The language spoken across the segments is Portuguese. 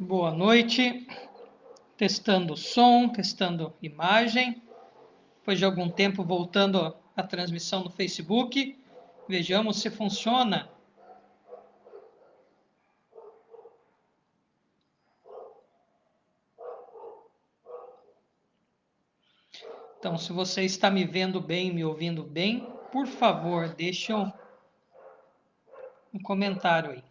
Boa noite, testando som, testando imagem. Depois de algum tempo voltando a transmissão no Facebook, vejamos se funciona. Então, se você está me vendo bem, me ouvindo bem, por favor, deixe um comentário aí.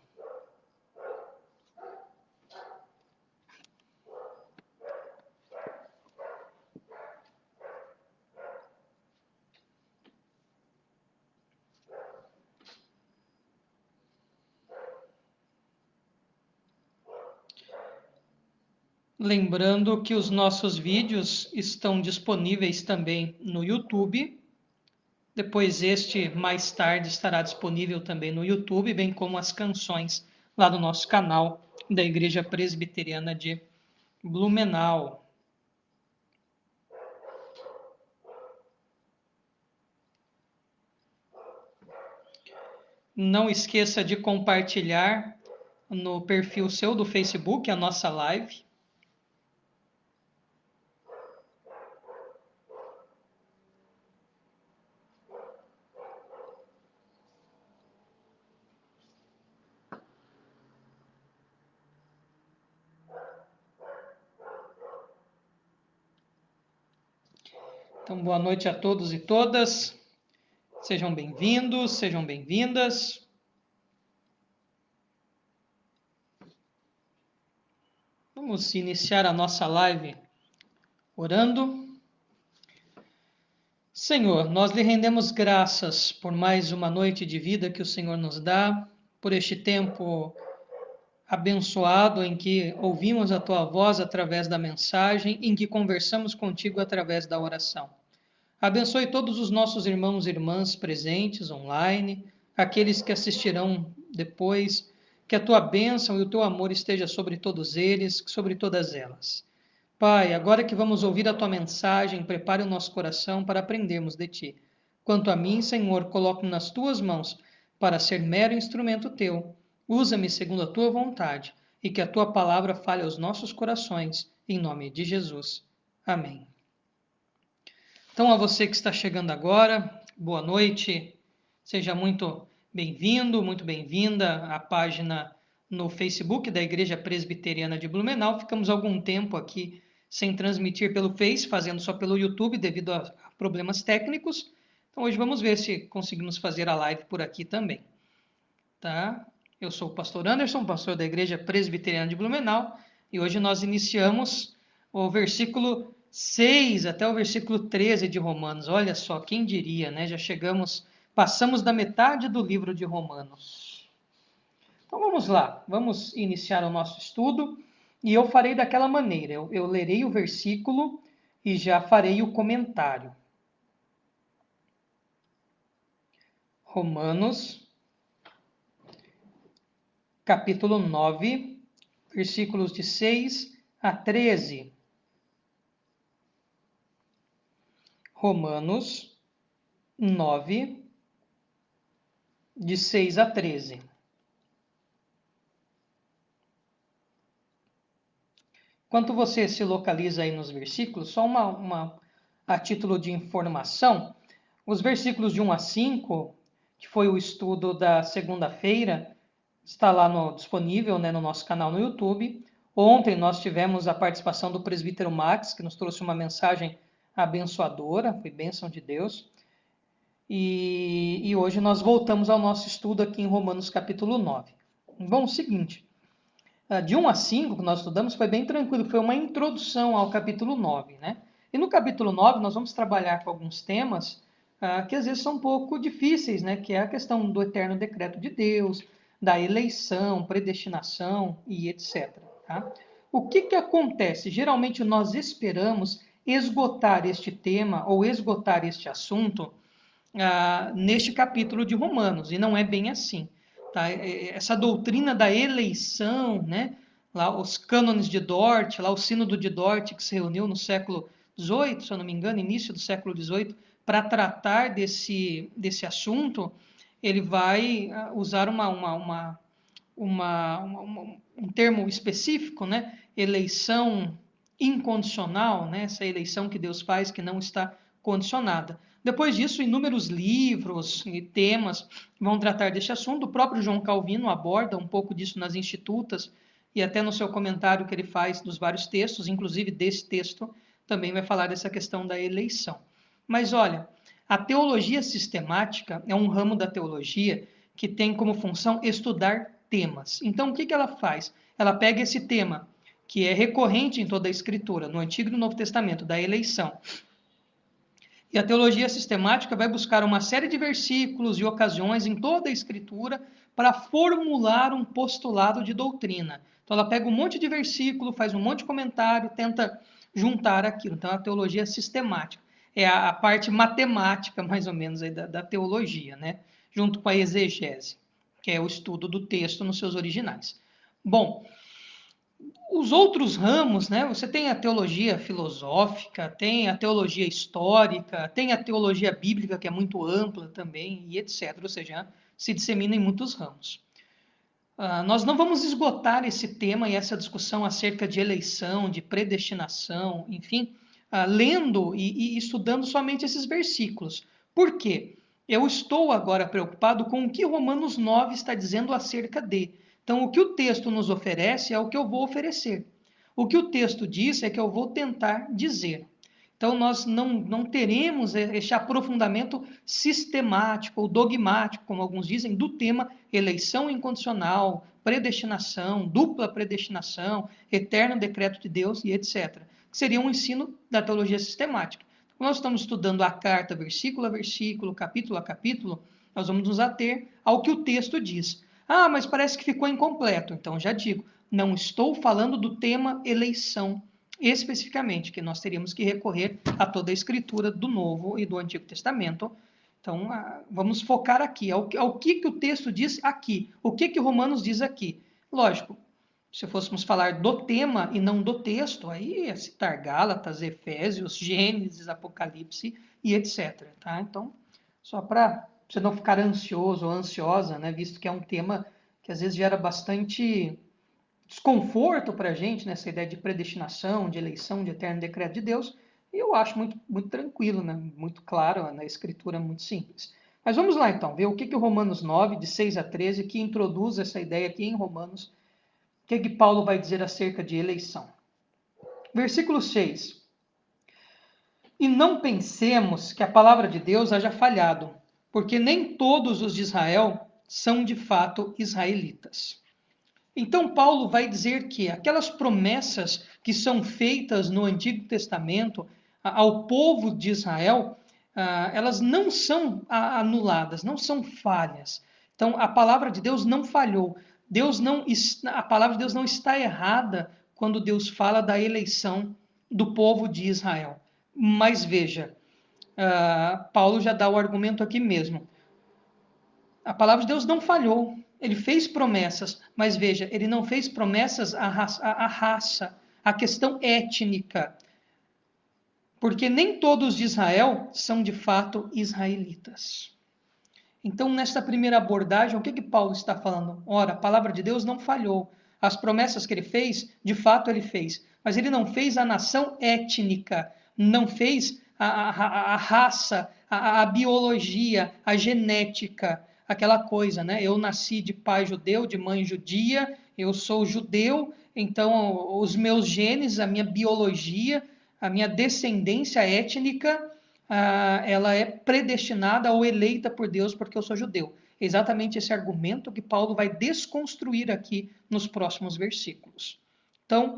Lembrando que os nossos vídeos estão disponíveis também no YouTube. Depois este, mais tarde, estará disponível também no YouTube, bem como as canções lá no nosso canal da Igreja Presbiteriana de Blumenau. Não esqueça de compartilhar no perfil seu do Facebook a nossa live. Então, boa noite a todos e todas. Sejam bem-vindos, sejam bem-vindas. Vamos iniciar a nossa live orando. Senhor, nós lhe rendemos graças por mais uma noite de vida que o Senhor nos dá, por este tempo abençoado em que ouvimos a tua voz através da mensagem, em que conversamos contigo através da oração. Abençoe todos os nossos irmãos e irmãs presentes online, aqueles que assistirão depois, que a tua bênção e o teu amor esteja sobre todos eles, sobre todas elas. Pai, agora que vamos ouvir a tua mensagem, prepare o nosso coração para aprendermos de ti. Quanto a mim, Senhor, coloco-me nas tuas mãos para ser mero instrumento teu. Usa-me segundo a tua vontade e que a tua palavra fale aos nossos corações, em nome de Jesus. Amém. Então, a você que está chegando agora, boa noite, seja muito bem-vindo, muito bem-vinda à página no Facebook da Igreja Presbiteriana de Blumenau. Ficamos algum tempo aqui sem transmitir pelo Face, fazendo só pelo YouTube devido a problemas técnicos. Então, hoje vamos ver se conseguimos fazer a live por aqui também. Tá? Eu sou o pastor Anderson, pastor da Igreja Presbiteriana de Blumenau, e hoje nós iniciamos o versículo 6 até o versículo 13 de Romanos. Olha só, quem diria, né? Já passamos da metade do livro de Romanos. Então vamos lá, vamos iniciar o nosso estudo, e eu farei daquela maneira, eu lerei o versículo e já farei o comentário. Romanos, capítulo 9, versículos de 6 a 13. Romanos 9, de 6 a 13. Enquanto você se localiza aí nos versículos, só a título de informação, os versículos de 1 a 5, que foi o estudo da segunda-feira, está lá disponível, né, no nosso canal no YouTube. Ontem nós tivemos a participação do presbítero Max, que nos trouxe uma mensagem abençoadora, foi bênção de Deus. E hoje nós voltamos ao nosso estudo aqui em Romanos capítulo 9. Bom, o seguinte, de 1 a 5 que nós estudamos foi bem tranquilo, foi uma introdução ao capítulo 9, né? E no capítulo 9 nós vamos trabalhar com alguns temas que às vezes são um pouco difíceis, né? Que é a questão do eterno decreto de Deus, da eleição, predestinação e etc. Tá? O que acontece? Geralmente nós esperamos esgotar este tema ou esgotar este assunto neste capítulo de Romanos, e não é bem assim. Tá? Essa doutrina da eleição, né? Lá os cânones de Dort, lá o sínodo de Dort que se reuniu no século XVIII, se eu não me engano, início do século XVIII, para tratar desse assunto, ele vai usar um termo específico, né? Eleição incondicional, né? Essa eleição que Deus faz que não está condicionada. Depois disso, inúmeros livros e temas vão tratar deste assunto. O próprio João Calvino aborda um pouco disso nas Institutas e até no seu comentário que ele faz dos vários textos, inclusive desse texto, também vai falar dessa questão da eleição. Mas olha, a teologia sistemática é um ramo da teologia que tem como função estudar temas. Então, o que ela faz? Ela pega esse tema, que é recorrente em toda a Escritura, no Antigo e no Novo Testamento, da eleição. E a teologia sistemática vai buscar uma série de versículos e ocasiões em toda a Escritura para formular um postulado de doutrina. Então, ela pega um monte de versículo, faz um monte de comentário, tenta juntar aquilo. Então, a teologia sistemática é a parte matemática, mais ou menos, aí da teologia, né? Junto com a exegese, que é o estudo do texto nos seus originais. Bom, os outros ramos, né? Você tem a teologia filosófica, tem a teologia histórica, tem a teologia bíblica, que é muito ampla também, e etc. Ou seja, se dissemina em muitos ramos. Nós não vamos esgotar esse tema e essa discussão acerca de eleição, de predestinação, enfim, lendo e estudando somente esses versículos. Por quê? Eu estou agora preocupado com o que Romanos 9 está dizendo acerca de. Então, o que o texto nos oferece é o que eu vou oferecer. O que o texto diz é que eu vou tentar dizer. Então, nós não teremos este aprofundamento sistemático ou dogmático, como alguns dizem, do tema eleição incondicional, predestinação, dupla predestinação, eterno decreto de Deus e etc. Que seria um ensino da teologia sistemática. Quando nós estamos estudando a carta, versículo a versículo, capítulo a capítulo, nós vamos nos ater ao que o texto diz. Ah, mas parece que ficou incompleto. Então, já digo, não estou falando do tema eleição especificamente, que nós teríamos que recorrer a toda a escritura do Novo e do Antigo Testamento. Então, vamos focar aqui, ao que o texto diz aqui, o que Romanos diz aqui. Lógico, se fôssemos falar do tema e não do texto, aí é citar Gálatas, Efésios, Gênesis, Apocalipse e etc. Tá? Então, só para você não ficar ansioso ou ansiosa, né, visto que é um tema que às vezes gera bastante desconforto para a gente nessa ideia de predestinação, de eleição, de eterno decreto de Deus, e eu acho muito tranquilo, né? Muito claro, na escritura muito simples. Mas vamos lá então, ver o que o Romanos 9, de 6 a 13, que introduz essa ideia aqui em Romanos, o que Paulo vai dizer acerca de eleição. Versículo 6. E não pensemos que a palavra de Deus haja falhado, porque nem todos os de Israel são de fato israelitas. Então, Paulo vai dizer que aquelas promessas que são feitas no Antigo Testamento ao povo de Israel, elas não são anuladas, não são falhas. Então, a palavra de Deus não falhou. A palavra de Deus não está errada quando Deus fala da eleição do povo de Israel. Mas veja, Paulo já dá o argumento aqui mesmo. A palavra de Deus não falhou. Ele fez promessas, mas veja, ele não fez promessas à raça, à questão étnica. Porque nem todos de Israel são de fato israelitas. Então, nesta primeira abordagem, o que Paulo está falando? Ora, a palavra de Deus não falhou. As promessas que ele fez, de fato ele fez. Mas ele não fez a nação étnica, não fez a raça, a biologia, a genética, aquela coisa, né? Eu nasci de pai judeu, de mãe judia, eu sou judeu, então os meus genes, a minha biologia, a minha descendência étnica, ela é predestinada ou eleita por Deus porque eu sou judeu. Exatamente esse argumento que Paulo vai desconstruir aqui nos próximos versículos. Então,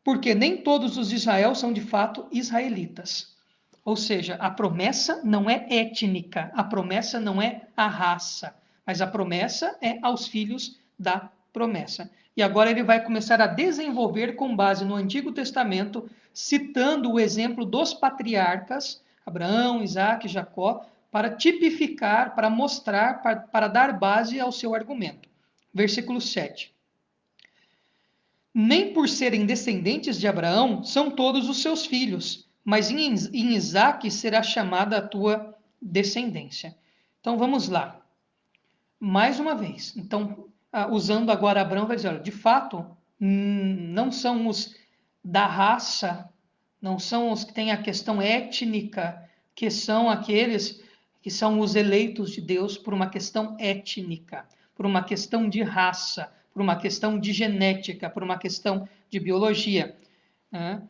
porque nem todos os de Israel são de fato israelitas. Ou seja, a promessa não é étnica, a promessa não é a raça, mas a promessa é aos filhos da promessa. E agora ele vai começar a desenvolver com base no Antigo Testamento, citando o exemplo dos patriarcas, Abraão, Isaac, Jacó, para tipificar, para mostrar, para dar base ao seu argumento. Versículo 7. Nem por serem descendentes de Abraão são todos os seus filhos, mas em Isaque será chamada a tua descendência. Então vamos lá. Mais uma vez. Então, usando agora Abraão, vai dizer, olha, de fato, não são os da raça, não são os que têm a questão étnica, que são aqueles que são os eleitos de Deus por uma questão étnica, por uma questão de raça, por uma questão de genética, por uma questão de biologia. Né?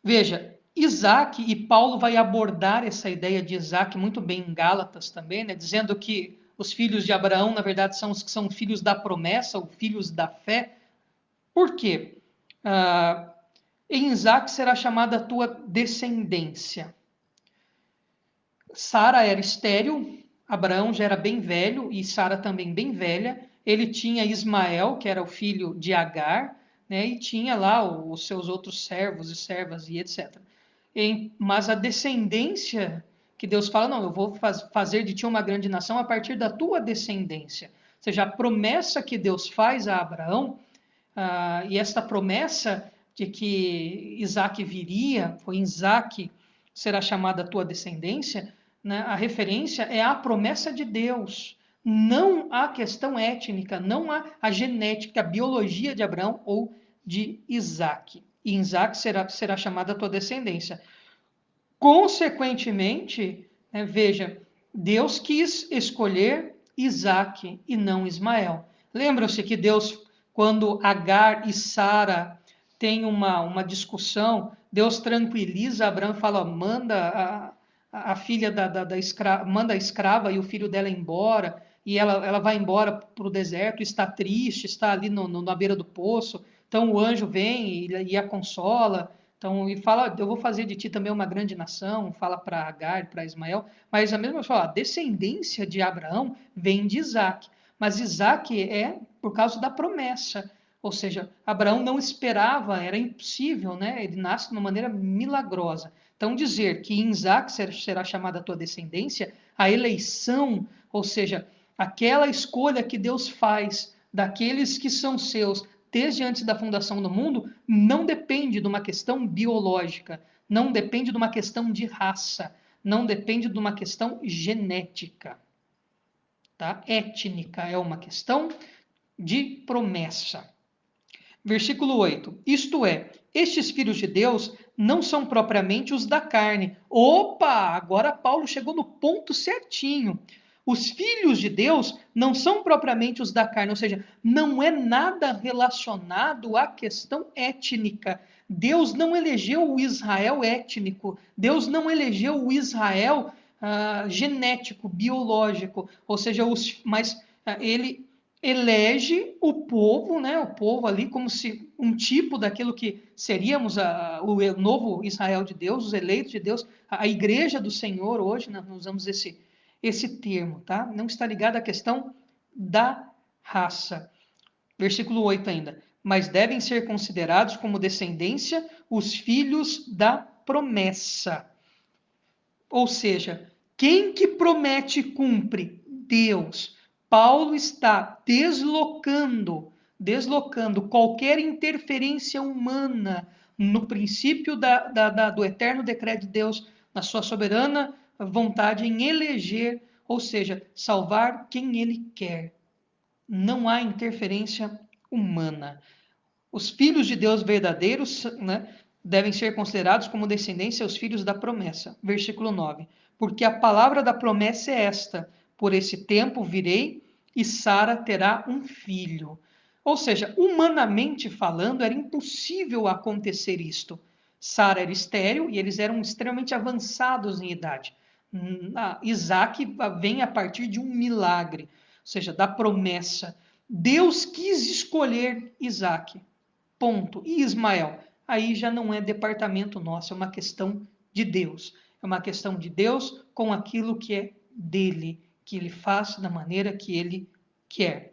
Veja, Isaac, e Paulo vai abordar essa ideia de Isaac muito bem em Gálatas também, né? Dizendo que os filhos de Abraão, na verdade, são os que são filhos da promessa, ou filhos da fé. Por quê? Em Isaac será chamada a tua descendência. Sara era estéril, Abraão já era bem velho e Sara também bem velha. Ele tinha Ismael, que era o filho de Agar, né, e tinha lá os seus outros servos e servas e etc. Mas a descendência que Deus fala, não, eu vou fazer de ti uma grande nação a partir da tua descendência. Ou seja, a promessa que Deus faz a Abraão, e esta promessa de que Isaac viria, foi em Isaac será chamada a tua descendência, né, a referência é a promessa de Deus, não a questão étnica, não a genética, a biologia de Abraão ou de Isaac. E Isaac será chamada a tua descendência. Consequentemente, né, veja, Deus quis escolher Isaac e não Ismael. Lembram-se que Deus, quando Agar e Sara têm uma discussão, Deus tranquiliza Abraão e fala, manda a filha da escrava, manda a escrava e o filho dela embora, e ela vai embora para o deserto, está triste, está ali na beira do poço, então o anjo vem e a consola, então, e fala, eu vou fazer de ti também uma grande nação, fala para Agar, para Ismael, mas a mesma fala, a descendência de Abraão vem de Isaac, mas Isaac é por causa da promessa, ou seja, Abraão não esperava, era impossível, né? Ele nasce de uma maneira milagrosa. Então, dizer que em Isaac será chamada a tua descendência, a eleição, ou seja, aquela escolha que Deus faz daqueles que são seus desde antes da fundação do mundo, não depende de uma questão biológica, não depende de uma questão de raça, não depende de uma questão genética. Tá? Étnica é uma questão de promessa. Versículo 8. Isto é, estes filhos de Deus não são propriamente os da carne. Opa! Agora Paulo chegou no ponto certinho. Os filhos de Deus não são propriamente os da carne, ou seja, não é nada relacionado à questão étnica. Deus não elegeu o Israel étnico, Deus não elegeu o Israel genético, biológico, ou seja, mas ele elege o povo, né, o povo ali como se um tipo daquilo que seríamos o novo Israel de Deus, os eleitos de Deus, a igreja do Senhor hoje, nós usamos esse termo, tá? Não está ligado à questão da raça. Versículo 8 ainda. Mas devem ser considerados como descendência os filhos da promessa. Ou seja, quem que promete cumpre? Deus. Paulo está deslocando qualquer interferência humana no princípio do eterno decreto de Deus, na sua soberana vontade em eleger, ou seja, salvar quem ele quer. Não há interferência humana. Os filhos de Deus verdadeiros, né, devem ser considerados como descendência os filhos da promessa. Versículo 9. Porque a palavra da promessa é esta: por esse tempo virei e Sara terá um filho. Ou seja, humanamente falando, era impossível acontecer isto. Sara era estéril e eles eram extremamente avançados em idade. Isaac vem a partir de um milagre, ou seja, da promessa. Deus quis escolher Isaac. Ponto. E Ismael? Aí já não é departamento nosso, é uma questão de Deus. É uma questão de Deus com aquilo que é dele, que ele faz da maneira que ele quer.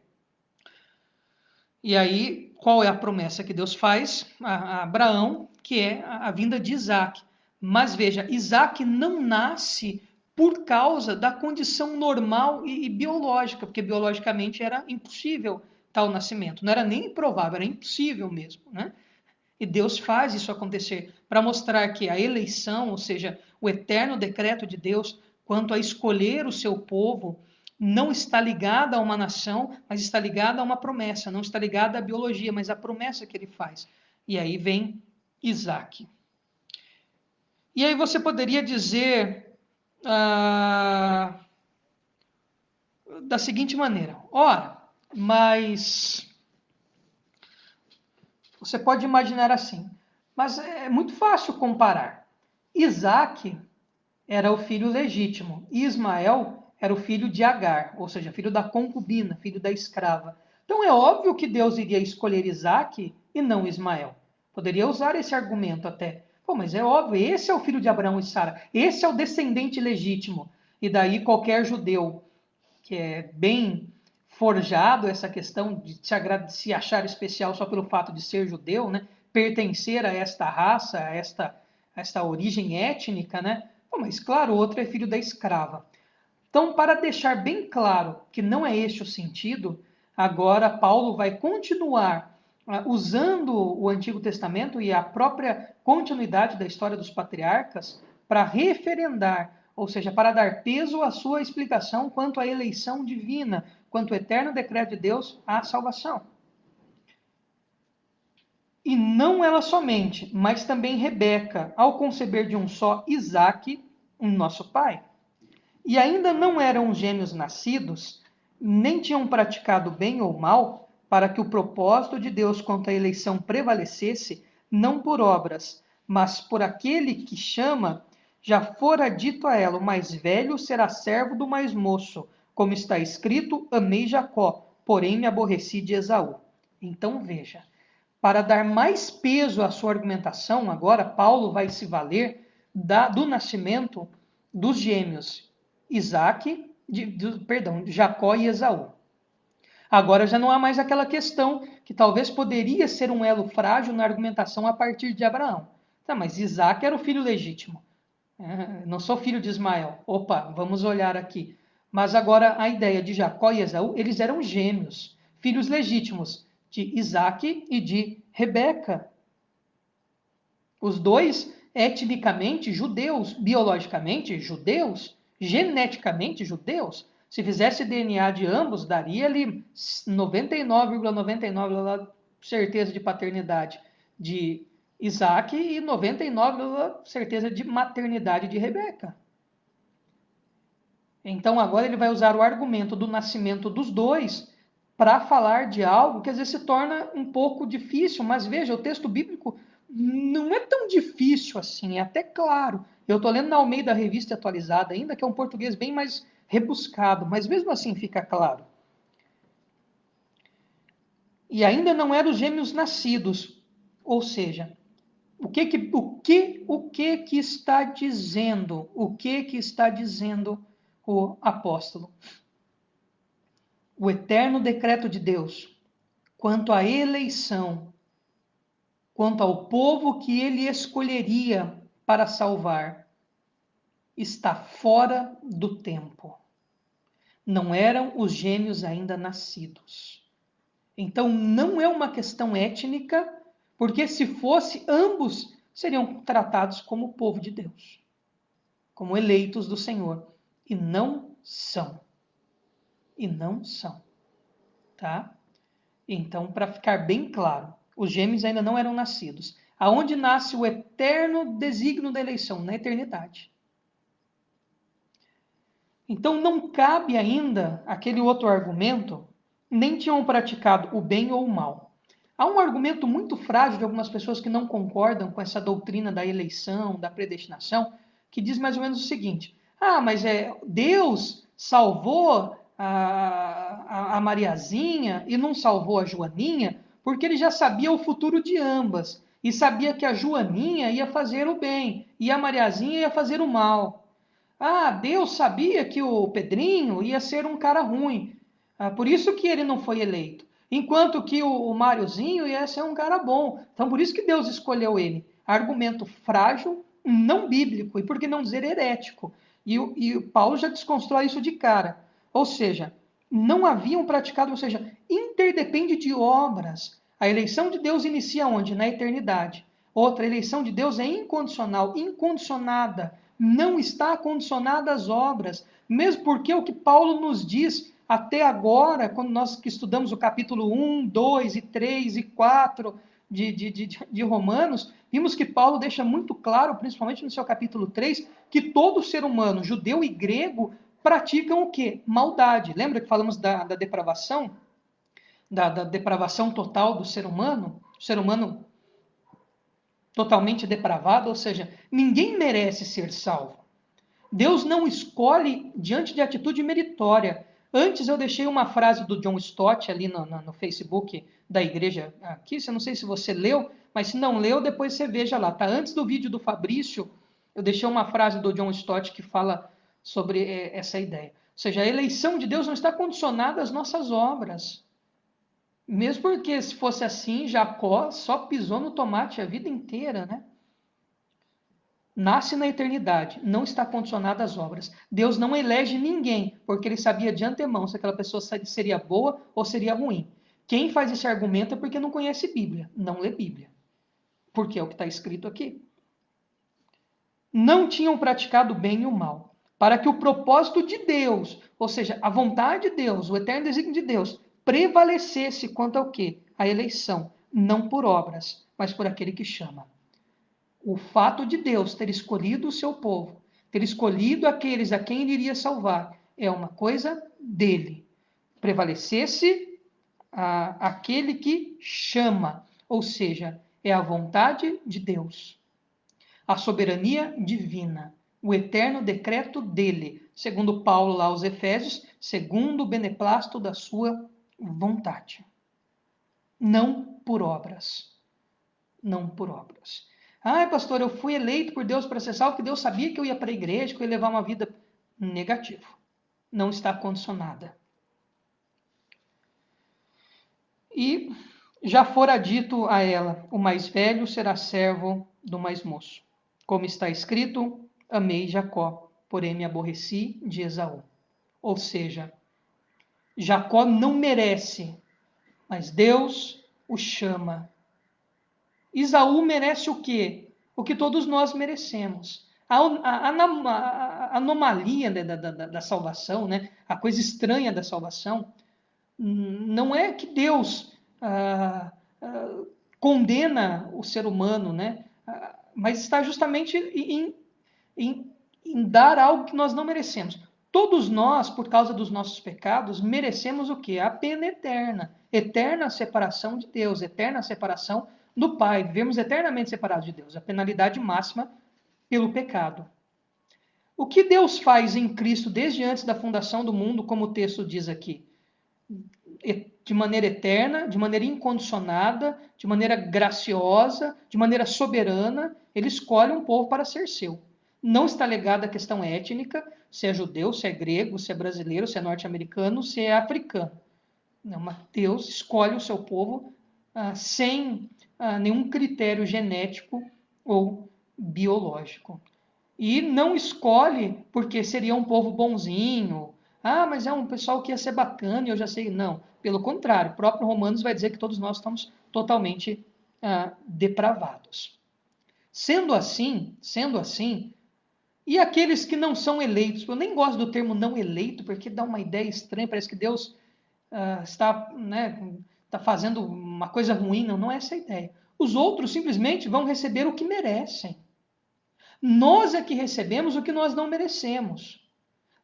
E aí, qual é a promessa que Deus faz a Abraão, que é a vinda de Isaac? Mas veja, Isaac não nasce por causa da condição normal e biológica, porque biologicamente era impossível tal nascimento. Não era nem improvável, era impossível mesmo, né? E Deus faz isso acontecer para mostrar que a eleição, ou seja, o eterno decreto de Deus quanto a escolher o seu povo, não está ligada a uma nação, mas está ligada a uma promessa. Não está ligada à biologia, mas à promessa que ele faz. E aí vem Isaac. E aí você poderia dizer da seguinte maneira: ora, mas você pode imaginar assim, mas é muito fácil comparar. Isaac era o filho legítimo e Ismael era o filho de Agar, ou seja, filho da concubina, filho da escrava. Então é óbvio que Deus iria escolher Isaac e não Ismael. Poderia usar esse argumento até. Pô, mas é óbvio, esse é o filho de Abraão e Sara, esse é o descendente legítimo. E daí qualquer judeu que é bem forjado essa questão de se achar especial só pelo fato de ser judeu, né? Pertencer a esta raça, a esta origem étnica, né? Pô, mas claro, o outro é filho da escrava. Então, para deixar bem claro que não é este o sentido, agora Paulo vai continuar usando o Antigo Testamento e a própria continuidade da história dos patriarcas para referendar, ou seja, para dar peso à sua explicação quanto à eleição divina, quanto ao eterno decreto de Deus à salvação. E não ela somente, mas também Rebeca, ao conceber de um só Isaque, nosso pai. E ainda não eram gêmeos nascidos, nem tinham praticado bem ou mal, para que o propósito de Deus quanto à eleição prevalecesse, não por obras, mas por aquele que chama, já fora dito a ela: o mais velho será servo do mais moço, como está escrito: amei Jacó, porém me aborreci de Esaú. Então veja, para dar mais peso à sua argumentação, agora Paulo vai se valer do nascimento dos gêmeos Isaac, Jacó e Esaú. Agora já não há mais aquela questão que talvez poderia ser um elo frágil na argumentação a partir de Abraão. Tá, mas Isaac era o filho legítimo. Não sou filho de Ismael. Opa, vamos olhar aqui. Mas agora a ideia de Jacó e Esaú, eles eram gêmeos, filhos legítimos de Isaac e de Rebeca. Os dois etnicamente judeus, biologicamente judeus, geneticamente judeus. Se fizesse DNA de ambos, daria-lhe 99,99% certeza de paternidade de Isaac e 99% certeza de maternidade de Rebeca. Então agora ele vai usar o argumento do nascimento dos dois para falar de algo que às vezes se torna um pouco difícil, mas veja, o texto bíblico não é tão difícil assim, é até claro. Eu estou lendo na Almeida Revista Atualizada ainda, que é um português bem mais rebuscado, mas mesmo assim fica claro. E ainda não eram os gêmeos nascidos, ou seja, o que está dizendo? O que está dizendo o apóstolo? O eterno decreto de Deus quanto à eleição, quanto ao povo que ele escolheria para salvar, está fora do tempo. Não eram os gêmeos ainda nascidos. Então não é uma questão étnica, porque se fosse, ambos seriam tratados como povo de Deus, como eleitos do Senhor, e não são. E não são, tá? Então, para ficar bem claro, os gêmeos ainda não eram nascidos. Aonde nasce o eterno desígnio da eleição? Na eternidade. Então, não cabe ainda aquele outro argumento, nem tinham praticado o bem ou o mal. Há um argumento muito frágil de algumas pessoas que não concordam com essa doutrina da eleição, da predestinação, que diz mais ou menos o seguinte: mas Deus salvou a Mariazinha e não salvou a Joaninha, porque ele já sabia o futuro de ambas. E sabia que a Joaninha ia fazer o bem e a Mariazinha ia fazer o mal. Deus sabia que o Pedrinho ia ser um cara ruim. Por isso que ele não foi eleito. Enquanto que o Máriozinho ia ser um cara bom. Então, por isso que Deus escolheu ele. Argumento frágil, não bíblico, e por que não dizer herético? E o Paulo já desconstrói isso de cara. Ou seja, não haviam praticado, ou seja, interdepende de obras. A eleição de Deus inicia onde? Na eternidade. Outra, a eleição de Deus é incondicional, incondicionada. não está condicionada às obras. Mesmo porque o que Paulo nos diz até agora, quando nós que estudamos o capítulo 1, 2 e 3 e 4 de Romanos, vimos que Paulo deixa muito claro, principalmente no seu capítulo 3, que todo ser humano, judeu e grego, praticam o quê? Maldade. Lembra que falamos da depravação? Da depravação total do ser humano? O ser humano totalmente depravado, ou seja, ninguém merece ser salvo. Deus não escolhe diante de atitude meritória. Antes eu deixei uma frase do John Stott ali no Facebook da igreja aqui, eu não sei se você leu, mas se não leu, depois você veja lá, tá? Antes do vídeo do Fabrício, eu deixei uma frase do John Stott que fala sobre essa ideia. Ou seja, a eleição de Deus não está condicionada às nossas obras. Mesmo porque se fosse assim, Jacó só pisou no tomate a vida inteira, né? Nasce na eternidade, não está condicionado às obras. Deus não elege ninguém, porque ele sabia de antemão se aquela pessoa seria boa ou seria ruim. Quem faz esse argumento é porque não conhece Bíblia, não lê Bíblia. Porque é o que está escrito aqui. Não tinham praticado o bem e o mal, para que o propósito de Deus, ou seja, a vontade de Deus, o eterno desígnio de Deus, prevalecesse quanto ao quê? A eleição, não por obras, mas por aquele que chama. O fato de Deus ter escolhido o seu povo, ter escolhido aqueles a quem ele iria salvar, é uma coisa dele. Prevalecesse aquele que chama, ou seja, é a vontade de Deus, a soberania divina, o eterno decreto dele, segundo Paulo lá aos Efésios, segundo o beneplácito da sua vontade. Não por obras. Não por obras. Ah, pastor, eu fui eleito por Deus para ser salvo, porque Deus sabia que eu ia para a igreja, que eu ia levar uma vida negativa. Não está condicionada. E já fora dito a ela, o mais velho será servo do mais moço. Como está escrito, amei Jacó, porém me aborreci de Esaú. Ou seja, Jacó não merece, mas Deus o chama. Esaú merece o quê? O que todos nós merecemos. A anomalia da salvação, né? A coisa estranha da salvação, não é que Deus condena o ser humano, né? Mas está justamente em dar algo que nós não merecemos. Todos nós, por causa dos nossos pecados, merecemos o quê? A pena eterna. Eterna separação de Deus, eterna separação do Pai. Vivemos eternamente separados de Deus. A penalidade máxima pelo pecado. O que Deus faz em Cristo desde antes da fundação do mundo, como o texto diz aqui? De maneira eterna, de maneira incondicionada, de maneira graciosa, de maneira soberana, ele escolhe um povo para ser seu. Não está ligada à questão étnica, se é judeu, se é grego, se é brasileiro, se é norte-americano, se é africano. Não, mas Deus escolhe o seu povo sem nenhum critério genético ou biológico. E não escolhe porque seria um povo bonzinho. Ah, mas é um pessoal que ia ser bacana e eu já sei. Não, pelo contrário, o próprio Romanos vai dizer que todos nós estamos totalmente depravados. Sendo assim, e aqueles que não são eleitos? Eu nem gosto do termo não eleito, porque dá uma ideia estranha, parece que Deus está, está fazendo uma coisa ruim. Não, não é essa a ideia. Os outros simplesmente vão receber o que merecem. Nós é que recebemos o que nós não merecemos.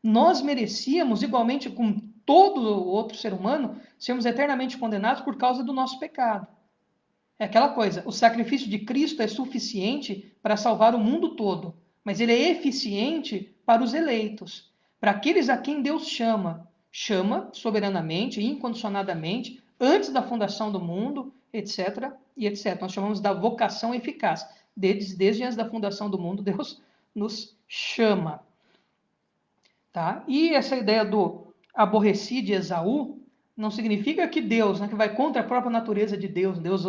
Nós merecíamos, igualmente com todo outro ser humano, sermos eternamente condenados por causa do nosso pecado. É aquela coisa, o sacrifício de Cristo é suficiente para salvar o mundo todo, mas ele é eficiente para os eleitos, para aqueles a quem Deus chama. Chama soberanamente, incondicionadamente, antes da fundação do mundo, etc. e etc. Nós chamamos da vocação eficaz. Desde antes da fundação do mundo, Deus nos chama. Tá? E essa ideia do aborreci de Esaú não significa que Deus, que vai contra a própria natureza de Deus, Deus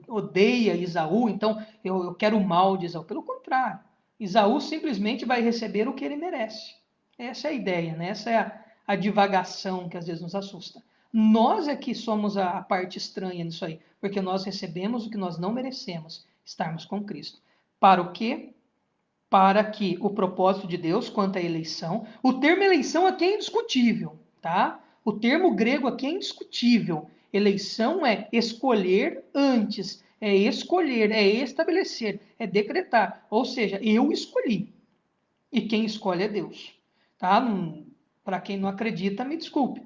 odeia Esaú, então eu quero o mal de Esaú. Pelo contrário, Esaú simplesmente vai receber o que ele merece. Essa é a ideia, né? Essa é a divagação que às vezes nos assusta. Nós é que somos a parte estranha nisso aí, porque nós recebemos o que nós não merecemos, estarmos com Cristo. Para o quê? para que o propósito de Deus quanto à eleição, o termo eleição aqui é indiscutível, tá? O termo grego aqui é indiscutível. Eleição é escolher antes, é escolher, é estabelecer, é decretar. Ou seja, eu escolhi. E quem escolhe é Deus. Tá? Para quem não acredita, me desculpe.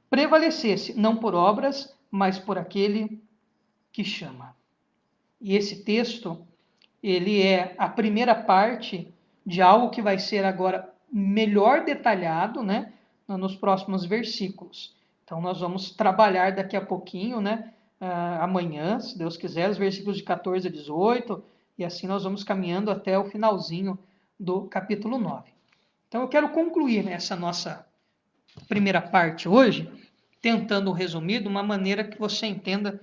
Prevalecesse, não por obras, mas por aquele que chama. E esse texto, ele é a primeira parte de algo que vai ser agora melhor detalhado, né, nos próximos versículos. Então, nós vamos trabalhar daqui a pouquinho, né, amanhã, se Deus quiser, os versículos de 14 a 18, e assim nós vamos caminhando até o finalzinho do capítulo 9. Então, eu quero concluir essa nossa primeira parte hoje, tentando resumir de uma maneira que você entenda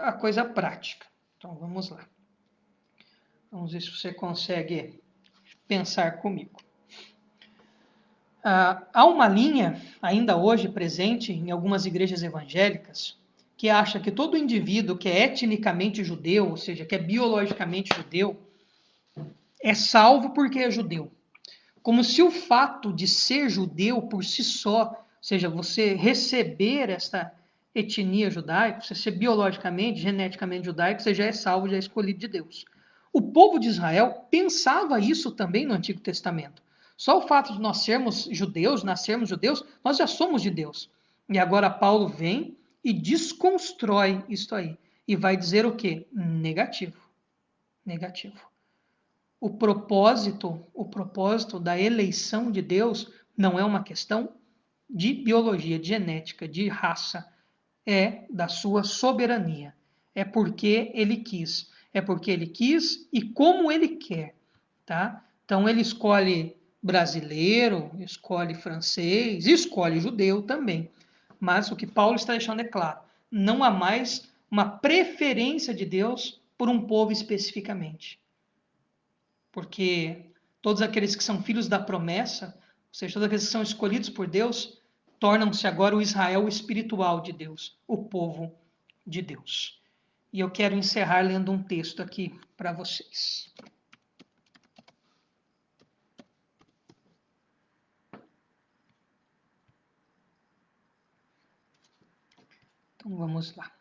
a coisa prática. Então, vamos lá. Vamos ver se você consegue pensar comigo. Há uma linha, ainda hoje presente em algumas igrejas evangélicas, que acha que todo indivíduo que é etnicamente judeu, ou seja, que é biologicamente judeu, é salvo porque é judeu. Como se o fato de ser judeu por si só, ou seja, você receber esta etnia judaica, você ser biologicamente, geneticamente judaico, você já é salvo, já é escolhido de Deus. O povo de Israel pensava isso também no Antigo Testamento. Só o fato de nós sermos judeus, nascermos judeus, nós já somos de Deus. E agora Paulo vem e desconstrói isso aí. E vai dizer o quê? Negativo. Negativo. O propósito da eleição de Deus não é uma questão de biologia, de genética, de raça, é da sua soberania. É porque ele quis. É porque ele quis e como ele quer, tá? Então ele escolhe brasileiro, escolhe francês, escolhe judeu também. Mas o que Paulo está deixando é claro, não há mais uma preferência de Deus por um povo especificamente. Porque todos aqueles que são filhos da promessa, ou seja, todos aqueles que são escolhidos por Deus, tornam-se agora o Israel espiritual de Deus, o povo de Deus. E eu quero encerrar lendo um texto aqui para vocês. Então vamos lá.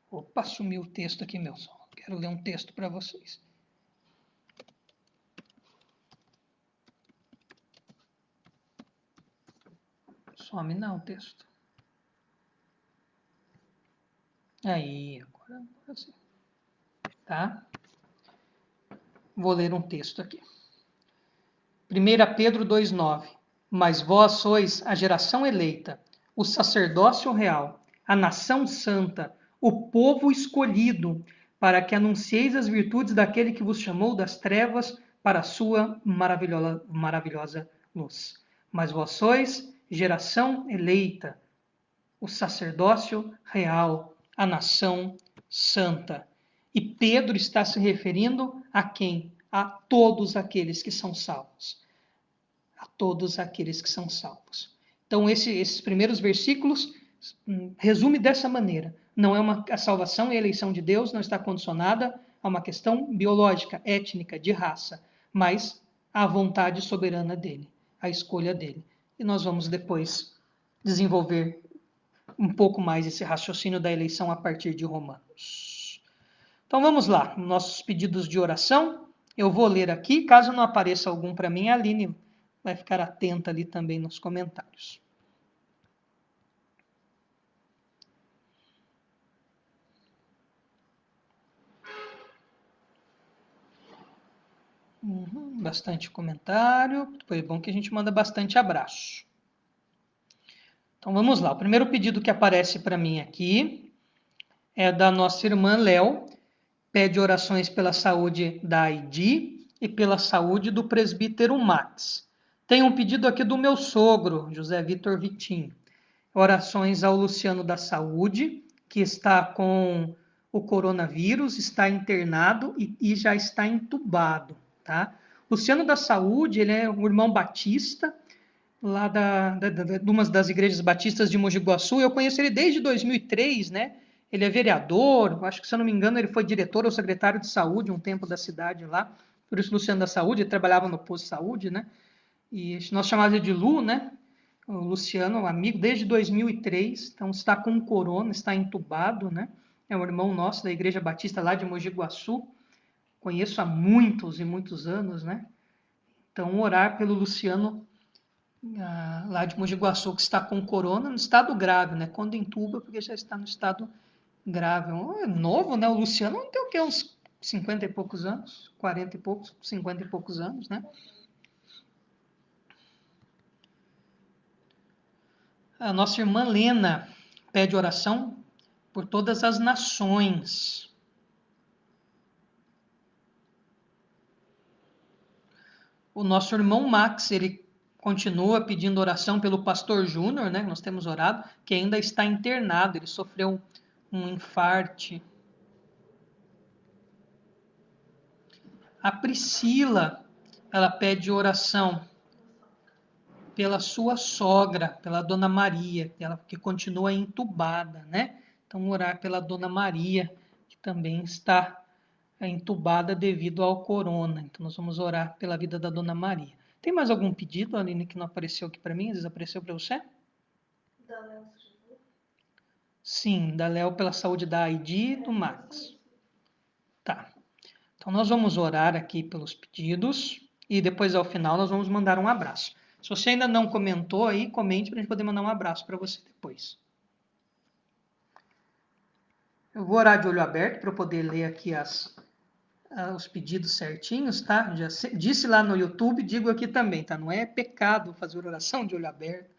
Opa, sumiu o texto aqui, meu som. Quero ler um texto para vocês. Some não o texto. Aí, agora sim. Tá? Vou ler um texto aqui. 1 Pedro 2,9. Mas vós sois a geração eleita, o sacerdócio real, a nação santa, o povo escolhido, para que anuncieis as virtudes daquele que vos chamou das trevas para a sua maravilhosa luz. Mas vós sois geração eleita, o sacerdócio real, a nação santa. E Pedro está se referindo a quem? A todos aqueles que são salvos. A todos aqueles que são salvos. Então, esses primeiros versículos resume dessa maneira. Não é a salvação e a eleição de Deus não está condicionada a uma questão biológica, étnica, de raça, mas à vontade soberana dele, à escolha dele. E nós vamos depois desenvolver um pouco mais esse raciocínio da eleição a partir de Romanos. Então vamos lá, nossos pedidos de oração. Eu vou ler aqui, caso não apareça algum para mim, a Aline vai ficar atenta ali também nos comentários. Bastante comentário. Foi bom que a gente manda bastante abraço. Então vamos lá. O primeiro pedido que aparece para mim aqui é da nossa irmã Léo. Pede orações pela saúde da Aidi e pela saúde do presbítero Max. Tem um pedido aqui do meu sogro, José Vitor Vitinho. Orações ao Luciano da Saúde, que está com o coronavírus, está internado e já está entubado, tá? Luciano da Saúde, ele é um irmão batista, lá de uma das igrejas batistas de Mogi Guaçu. Eu conheço ele desde 2003, né? Ele é vereador, acho que, se eu não me engano, ele foi diretor ou secretário de saúde um tempo da cidade lá. Por isso, Luciano da Saúde, ele trabalhava no posto de saúde, né? E nós chamávamos ele de Lu, né? O Luciano, amigo, desde 2003. Então, está com corona, está entubado, né? É um irmão nosso da Igreja Batista lá de Mogi Guaçu. Conheço há muitos e muitos anos, né? Então, orar pelo Luciano lá de Mogi Guaçu, que está com corona, no estado grave, né? Quando entuba, porque já está no estado grave. É novo, né? O Luciano não tem o quê? Uns 50 e poucos anos? 40 e poucos, 50 e poucos anos, né? A nossa irmã Lena pede oração por todas as nações. O nosso irmão Max, ele continua pedindo oração pelo pastor Júnior, né? Nós temos orado, que ainda está internado, ele sofreu um infarte. A Priscila, ela pede oração pela sua sogra, pela Dona Maria, que continua entubada, né? Então, orar pela Dona Maria, que também está entubada devido ao corona. Então, nós vamos orar pela vida da Dona Maria. Tem mais algum pedido, Aline, que não apareceu aqui para mim? Às vezes apareceu para você? Da Léo. Sim, da Léo pela saúde da Aidi e do Max. Tá. Então, nós vamos orar aqui pelos pedidos e depois, ao final, nós vamos mandar um abraço. Se você ainda não comentou aí, comente para a gente poder mandar um abraço para você depois. Eu vou orar de olho aberto para eu poder ler aqui os pedidos certinhos, tá? Já disse lá no YouTube, digo aqui também, tá? Não é pecado fazer oração de olho aberto,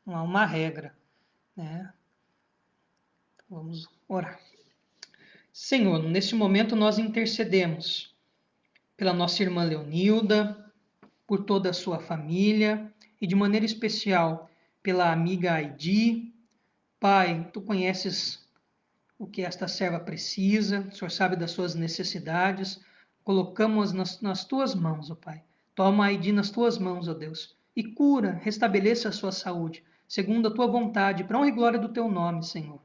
não há uma regra, né? Então, vamos orar. Senhor, neste momento nós intercedemos pela nossa irmã Leonilda, por toda a sua família e de maneira especial pela amiga Aidi. Pai, tu conheces o que esta serva precisa, o Senhor sabe das suas necessidades. Colocamos nas tuas mãos, ó Pai. Toma a Aidi nas tuas mãos, ó Deus, e cura, restabeleça a sua saúde, segundo a tua vontade, para honra e glória do teu nome, Senhor.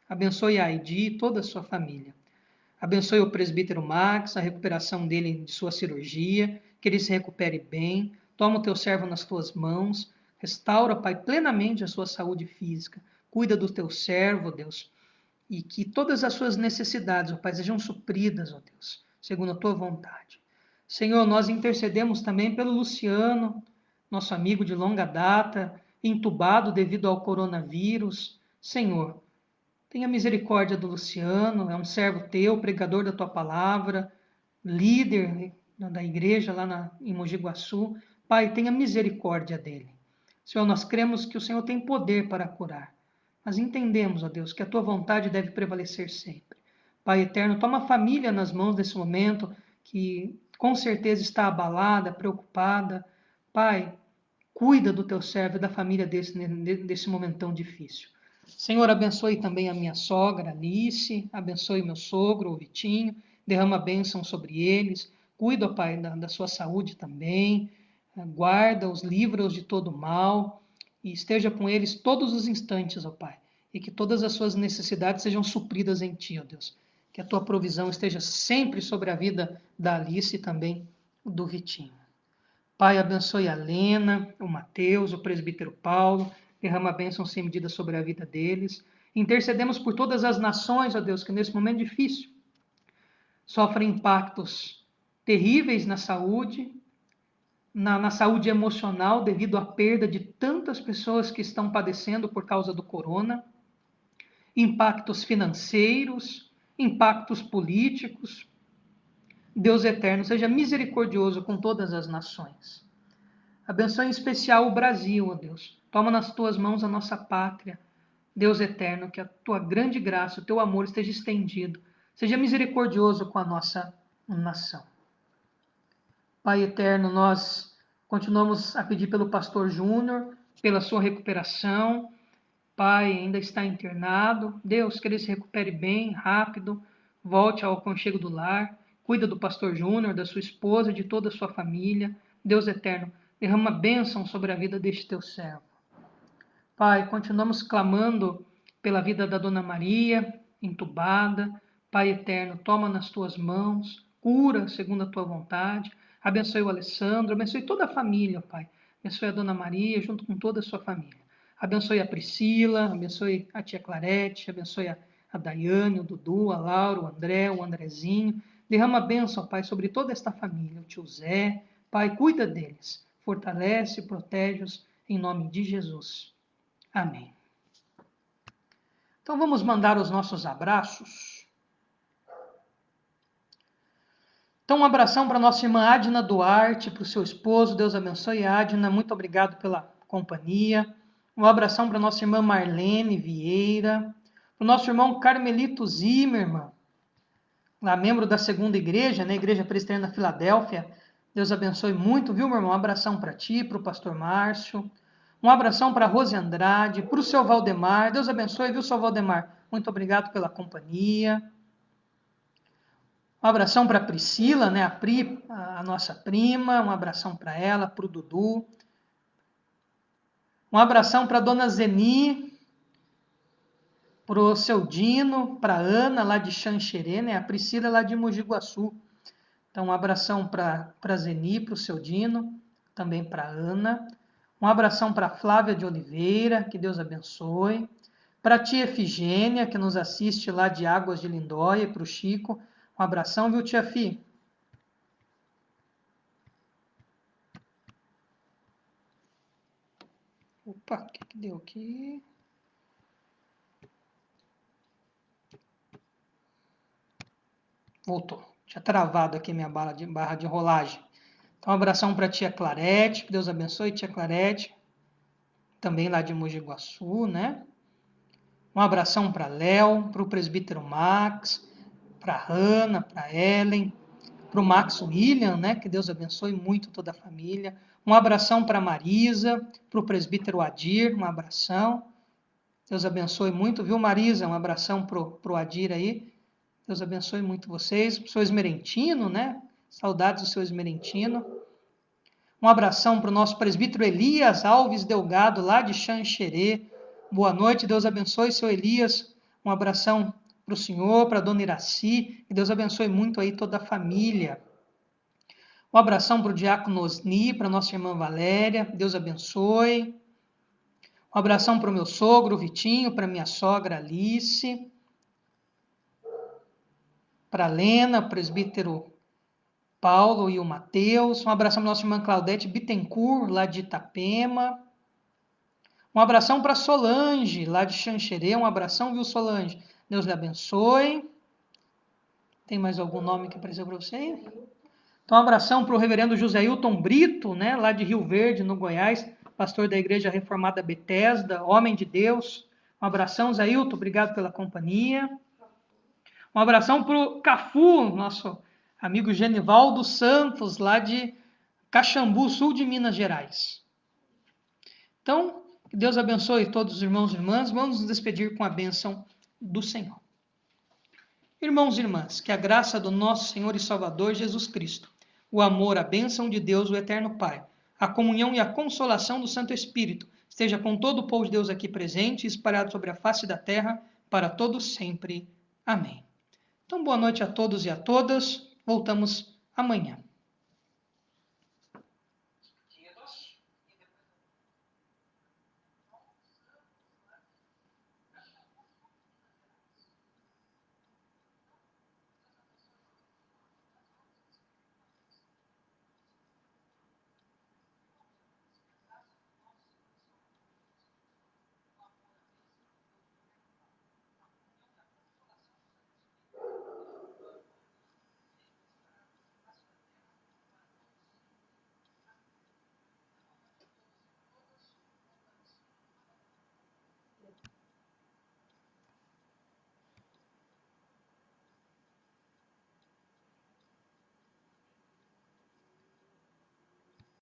Abençoe a Aidi e toda a sua família. Abençoe o presbítero Max, a recuperação dele de sua cirurgia, que ele se recupere bem. Toma o teu servo nas tuas mãos. Restaura, Pai, plenamente a sua saúde física. Cuida do teu servo, Deus, e que todas as suas necessidades, ó Pai, sejam supridas, ó Deus, segundo a tua vontade. Senhor, nós intercedemos também pelo Luciano, nosso amigo de longa data, entubado devido ao coronavírus. Senhor, tenha misericórdia do Luciano, é um servo teu, pregador da tua palavra, líder da igreja lá em Mogi Guaçu. Pai, tenha misericórdia dele. Senhor, nós cremos que o Senhor tem poder para curar, mas entendemos, ó Deus, que a tua vontade deve prevalecer sempre. Pai eterno, toma a família nas mãos desse momento, que com certeza está abalada, preocupada. Pai, cuida do teu servo e da família desse momento tão difícil. Senhor, abençoe também a minha sogra, Alice, abençoe meu sogro, o Vitinho, derrama bênção sobre eles, cuida, Pai, da sua saúde também, guarda-os, livra-os de todo mal e esteja com eles todos os instantes, ó Pai, e que todas as suas necessidades sejam supridas em Ti, ó Deus, que a Tua provisão esteja sempre sobre a vida da Alice e também do Vitinho. Pai, abençoe a Lena, o Mateus, o presbítero Paulo, derrama a bênção sem medida sobre a vida deles. Intercedemos por todas as nações, ó Deus, que nesse momento difícil sofrem impactos terríveis na saúde, na saúde emocional, devido à perda de tantas pessoas que estão padecendo por causa do corona, impactos financeiros, impactos políticos. Deus eterno, seja misericordioso com todas as nações. Abençoe em especial o Brasil, ó Deus. Toma nas tuas mãos a nossa pátria. Deus eterno, que a tua grande graça, o teu amor esteja estendido. Seja misericordioso com a nossa nação. Pai eterno, nós continuamos a pedir pelo pastor Júnior, pela sua recuperação. Pai, ainda está internado. Deus, que ele se recupere bem, rápido, volte ao aconchego do lar. Cuida do pastor Júnior, da sua esposa, de toda a sua família. Deus eterno, Derrama bênção sobre a vida deste teu servo. Pai, continuamos clamando pela vida da Dona Maria, entubada. Pai eterno, toma nas tuas mãos, cura segundo a tua vontade. Abençoe o Alessandro, abençoe toda a família, Pai. Abençoe a Dona Maria junto com toda a sua família. Abençoe a Priscila, abençoe a tia Clarete, abençoe a Daiane, o Dudu, a Laura, o André, o Andrezinho. Derrama bênção, Pai, sobre toda esta família. O tio Zé, Pai, cuida deles. Fortalece e protege-os em nome de Jesus. Amém. Então vamos mandar os nossos abraços. Então um abração para nossa irmã Adna Duarte, para o seu esposo. Deus abençoe, Adna. Muito obrigado pela companhia. Um abração para nossa irmã Marlene Vieira. Para o nosso irmão Carmelito Zimmermann, lá membro da segunda igreja, né? Igreja Presbiteriana Filadélfia. Deus abençoe muito, viu, meu irmão? Um abração para ti, para o pastor Márcio. Um abração para a Rose Andrade, para o seu Valdemar. Deus abençoe, viu, seu Valdemar? Muito obrigado pela companhia. Um abração para a Priscila, né? A nossa prima. Um abração para ela, para o Dudu. Um abração para a dona Zeni, para o seu Dino, para a Ana, lá de Xanxerê, né? A Priscila, lá de Mogi Guaçu. Então, um abração para a Zeni, para o seu Dino, também para a Ana. Um abração para a Flávia de Oliveira, que Deus abençoe. Para a tia Efigênia, que nos assiste lá de Águas de Lindóia, e para o Chico. Um abração, viu, tia Fi? Opa, o que deu aqui? Voltou. Tinha travado aqui minha barra de rolagem. Então, um abração para a tia Clarete, que Deus abençoe, tia Clarete. Também lá de Mogi Guaçu, né? Um abração para Léo, para o presbítero Max, para a Hanna, para a Ellen, para o Max William, né? Que Deus abençoe muito toda a família. Um abração para a Marisa, para o presbítero Adir, um abração. Deus abençoe muito, viu, Marisa? Um abração para o Adir aí. Deus abençoe muito vocês. Para o seu Esmerentino, né? Saudades do seu Esmerentino. Um abração para o nosso presbítero Elias Alves Delgado, lá de Xanxerê. Boa noite, Deus abençoe, seu Elias. Um abração para o senhor, para a dona Iraci. E Deus abençoe muito aí toda a família. Um abração para o diácono Osni, para a nossa irmã Valéria. Deus abençoe. Um abração para o meu sogro, o Vitinho, para a minha sogra Alice. Para a Lena, o presbítero Paulo e o Mateus. Um abração para a nossa irmã Claudete Bittencourt, lá de Itapema. Um abração para Solange, lá de Xanxerê. Um abração, viu, Solange? Deus lhe abençoe. Tem mais algum nome que apareceu para você? Então, um abração para o reverendo José Hilton Brito, né, lá de Rio Verde, no Goiás, pastor da Igreja Reformada Betesda, homem de Deus. Um abração, Zé Hilton, obrigado pela companhia. Um abração para o Cafu, nosso amigo Genivaldo Santos, lá de Caxambu, sul de Minas Gerais. Então, que Deus abençoe todos os irmãos e irmãs. Vamos nos despedir com a bênção do Senhor. Irmãos e irmãs, que a graça do nosso Senhor e Salvador Jesus Cristo, o amor, a bênção de Deus, o eterno Pai, a comunhão e a consolação do Santo Espírito esteja com todo o povo de Deus aqui presente e espalhado sobre a face da terra, para todos sempre. Amém. Então, boa noite a todos e a todas. Voltamos amanhã.